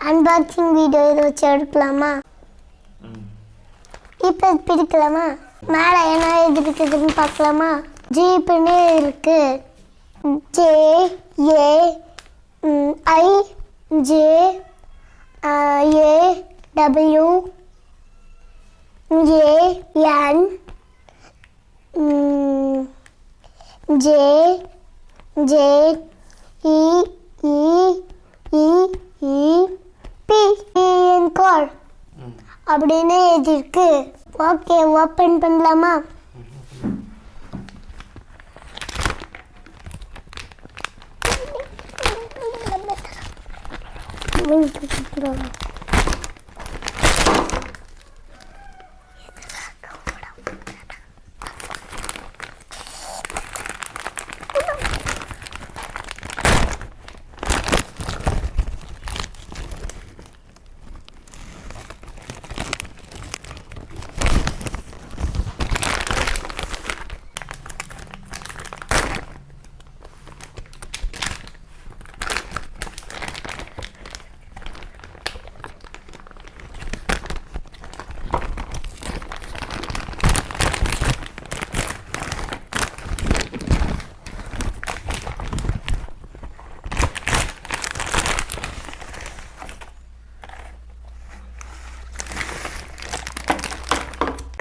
Unboxing video இதை வச்சு எடுக்கலாமா? இப்போ பிரிக்கலாமா? மேலே என்ன இருக்குதுன்னு பார்க்கலாமா? ஜீப்னு இருக்கு. J A I J A W A N J J E E E E P car அப்படின்னு எழுதியிருக்கு. ஓகே, ஓப்பன் பண்ணலாமா?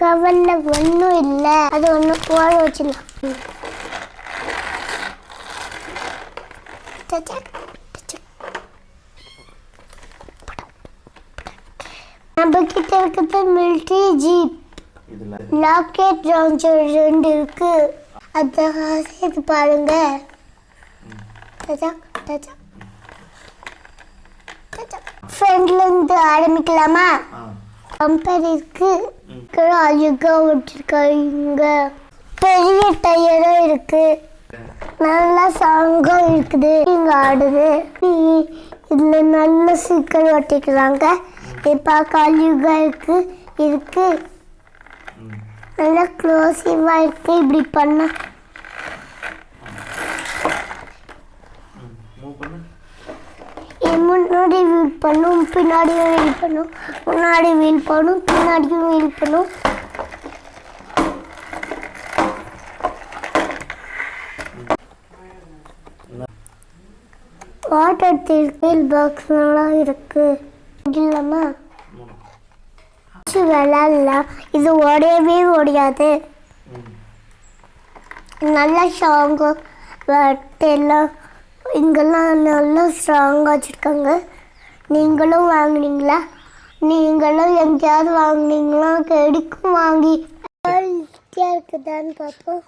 கவரில் ஒன்றும் இல்லை, அது ஒன்று ஓட வச்சிடலாம். நம்ம கிட்ட இருக்கிறது மிலிட்ரி ஜீப். ராக்கெட் லான்ச்சர் 2 இருக்கு. அதை சேர்த்து பாருங்க. ஃப்ரெண்ட்ல இருந்து ஆரம்பிக்கலாமா? கம்பேர் இருக்கு. அழகா வச்சிருக்காங்க. பெரிய டயரும் இருக்கு. நல்லா சாங்கா இருக்குது. இங்க ஆடுது. இதுல நல்ல சீக்கிரம் ஒட்டிக்கிறாங்க. இப்ப அழகா இருக்கு. இருக்கு நல்லா க்ளோசிவா இருக்கு. இப்படி பண்ண முன்னாடி வீல் பண்ணும், பின்னாடியும் வீல் பண்ணும், முன்னாடி வீல் பண்ணும், பின்னாடியும் வீல் பண்ணும். வாட்டர் டீல் பாக்ஸ் நல்லா இருக்கு. இல்லாமா விளாடலாம். இது உடையவே உடையாது. நல்லா ஸ்ட்ராங்காக எல்லாம் இங்கெல்லாம் நல்லா ஸ்ட்ராங்காக வச்சுருக்காங்க. நீங்களும் வாங்கினீங்களா? நீங்களும் எங்கேயாவது வாங்கினீங்களா? கிடைக்கும் வாங்கி ஈஸியாக இருக்குதான்னு பார்ப்போம்.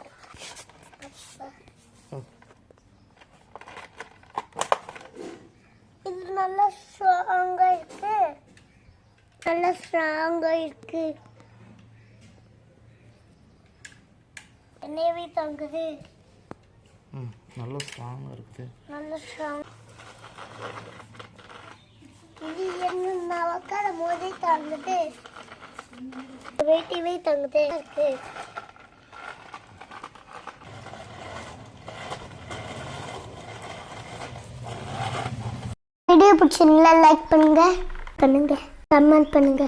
இது நல்லா ஸ்ட்ராங்காக இருக்கு. நல்லா ஸ்ட்ராங்காக இருக்கு. என்னையவே தாங்குது. நல்ல ஸ்ட்ராங்காக இருக்குது. நல்ல ஸ்ட்ராங். இது என்ன நான் உட்காரும் போதே தாங்குது. வெயிட்டிவே தாங்குதே இருக்கு. வீடியோ பிடிச்சிருந்தா லைக் பண்ணுங்க, கமெண்ட் பண்ணுங்க.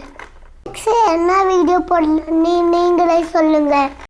என்ன வீடியோ போடலாம் நீங்களே சொல்லுங்க.